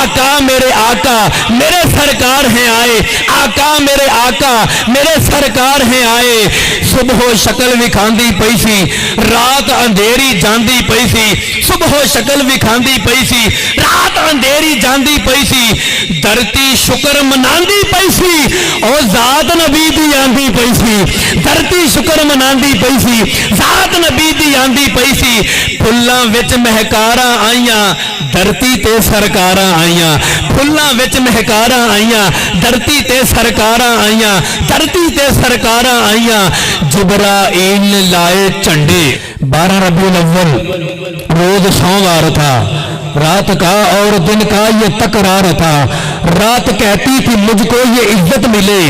آقا میرے آقا میرے سرکار ہیں آئے، آقا میرے آقا میرے سرکار ہیں آئے۔ صبح و شکل وکھاندی پئی سی، رات اندھیری جاندی پئی سی، صبح و شکل وکھاندی پئی سی، رات اندھیری جاندی پئی سی، دھرتی شکر مناندی پئی سی، اور ذات نبی دی آندی پئی سی، دھرتی شکر مناندی پئی سی، ذات نبی دی آندی پئی سی۔ پھلاں وچ مہکاراں آئیاں، دھرتی تے سرکاراں آئیاں، پھلاں وچ مہکاراں آئیاں، دھرتی تے سرکاراں آئیاں، دھرتی تے سرکاراں آئیاں۔ جبرائیل نے لائے چنڈے، 12 ربیع الاول روز سوموار تھا، رات کا اور دن کا یہ تکرار تھا۔ رات کہتی تھی مجھ کو یہ عزت ملے،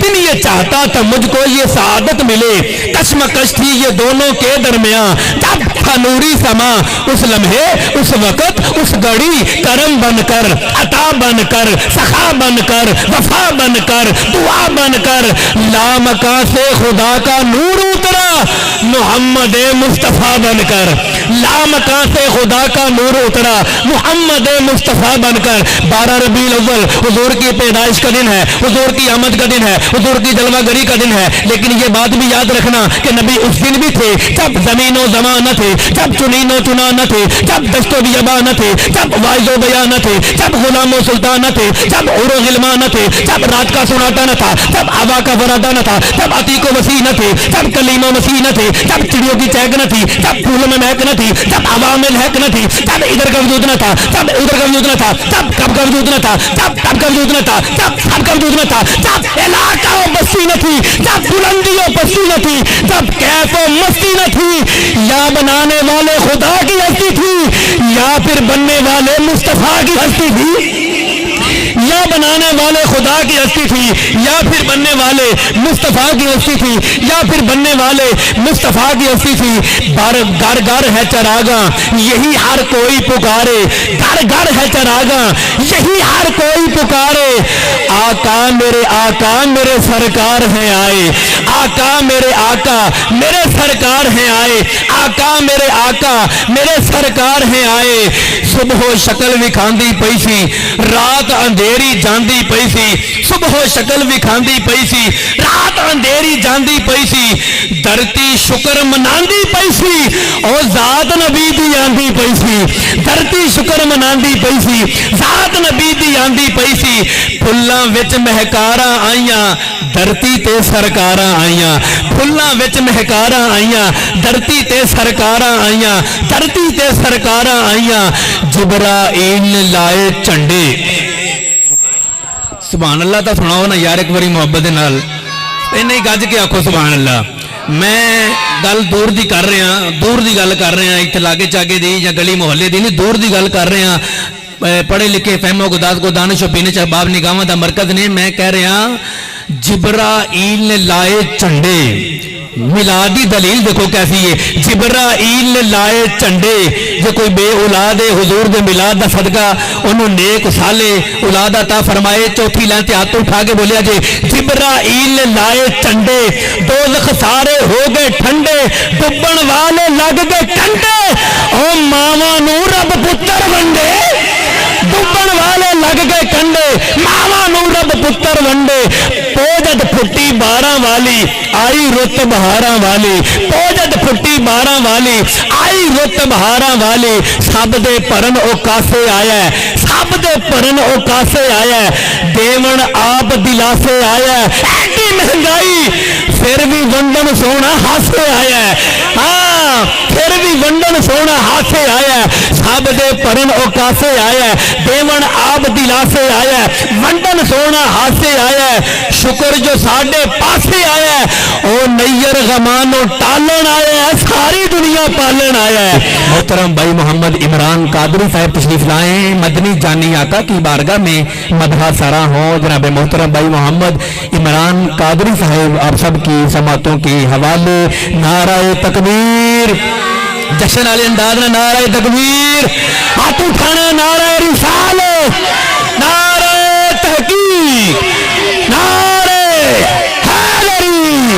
دن یہ چاہتا تھا مجھ کو یہ سعادت ملے۔ کشمکش تھی یہ دونوں کے درمیان، جب تھا نوری سما اس لمحے اس وقت اس گھڑی، کرم بن کر عطا بن کر سخا بن کر وفا بن کر دعا بن کر، لامکاں سے خدا کا نور اترا محمد مصطفیٰ بن کر، لامکاں سے خدا کا نور اترا محمد مصطفیٰ بن کر۔ 12 ربیع الاول حضور کی پیدائش کا دن ہے، حضور کی آمد کا دن ہے، حضور کی جلوہ گری کا دن ہے، لیکن یہ بات بھی یاد رکھنا کہ نبی اس دن بھی تھے جب زمین و زمان نہ تھے، جب چنین و چنا نہ تھے، جب دست و بیاباں نہ تھے، جب واعظ و بیان نہ تھے، جب غلام و سلطان نہ تھے، جب عور و غلمان نہ تھے، جب رات کا سناٹا نہ تھا، جب ہوا کا ورادہ نہ تھا، جب عتیق و وسیع نہ تھے، جب کلیم و مسیح نہ تھے، جب چڑیوں کی چہک نہ تھی، جب پھولوں میں مہک نہ تھی، جب ہوا میں لہک نہ تھی، جب ادھر کا وجود نہ تھا، جب ادھر کا وجود نہ تھا، جب کب کا وجود نہ تھا، جب تب کا وجود نہ تھا، جب سب کا وجود نہ تھا، جب علاقہ و بستی نہ تھی، جب بلندی و پستی نہ تھی، جب کیف و مستی نہ تھی، یا بنانے والے خدا کی ہستی تھی یا پھر بننے والے مصطفیٰ کی ہستی تھی، یا بنانے والے خدا کی ہستی تھی یا پھر بننے والے مصطفیٰ کی ہستی تھی، یا پھر بننے والے مصطفیٰ کی ہستی تھی۔ گھر گھر ہے چراغاں یہی ہر کوئی پکارے، گھر گھر ہے چراغاں یہی ہر کوئی پکارے، آقا میرے سرکار ہیں آئے، آقا میرے آقا میرے سرکار ہیں آئے، آقا میرے آقا میرے سرکار ہیں آئے۔ صبح و شکل وکھاندی پئی سی، رات اندھیری جاندی پئی سی، صبح و شکل وکھاندی پئی سی، رات اندھیری جاندی پئی سی، دھرتی شکر مناندی پئی سی، اور ذات نبی دی آندی پئی سی، دھرتی شکر مناندی پئی سی، ذات نبی دی آندی پئی سی۔ پھلاں وچ مہکاراں آئیاں، دھرتی تے سرکاراں آئیاں، پھلاں وچ مہکاراں آئیاں، دھرتی تے سرکاراں آئیاں، دھرتی تے سرکاراں آئیاں۔ جبرائیل نے لائے چنڈے، سبحان اللہ تا سناؤ نا یار ایک باری محبت دے نال، نہیں گج کے آکھو سبحان اللہ۔ میں گل دور دی کر رہا ہاں، دور دی گل کر رہا ہاں، اتنے لاگے چاگے دی یا گلی محلے دی نہیں، دور دی گل کر رہے ہاں۔ پڑھے لکھے فہم و گداز کو دانش و پینے چاہ باب نگاہاں دا مرکز نے، میں کہہ رہا ہاں جبرائیل نے لائے چنڈے، میلادی دلیل دیکھو کیسی ہے، جبرائیل نے لائے چنڈے۔ جو کوئی بے اولاد ہے حضور دے میلاد دا صدقہ انہوں نیک سالے اولاد عطا فرمائے۔ چوتھی لائن تے ہاتھ اٹھا کے بولیا جی جبرائیل نے لائے چنڈے، دوزخ سارے ہو گئے ٹھنڈے، ڈبن والے لگ گئے ٹھنڈے، او ماواں نو رب پتر ونڈے، ڈبن والے لگ گئے کنڈے، ماواں نو رب پتر ونڈے۔ پوجد پھٹی 12 والی آئی رت بہاراں والی، پوجد پھٹی 12 والی آئی رت بہاراں والی، سب دے پرن او کاسے آیا ہے، سب دے پرن او کاسے آیا ہے، دیون آپ دلاسے آیا ہے، ایڈی مہنگائی پھر بھی ونڈن سونا ہاسے آیا ہے، ہاں پھر بھی ونڈن سونا ہاسے آیا ہے، سب دے پرن او کاسے آیا ہے، دیون آپ دلاسے آیا ہے، ونڈن سونا ہاسے آیا ہے، شکر جو ساڑھے پاسے آیا ہے، او نیر غمانو ٹالن آیا ہے، ساری دنیا پالن آیا ہے۔ محترم بھائی محمد عمران قادری صاحب تشریف لائیں، مدنی جانی آقا کی بارگاہ میں مدحہ سرا ہوں۔ جناب محترم بھائی محمد عمران قادری صاحب آپ سب کی سماعتوں کے حوالے نعرہ تکبیر، جشن علی انداز نے نعرہ تکبیر، ہاتھ اٹھانا نعرہ رسالت، نعرہ تحقیق، نعرہ حیدری۔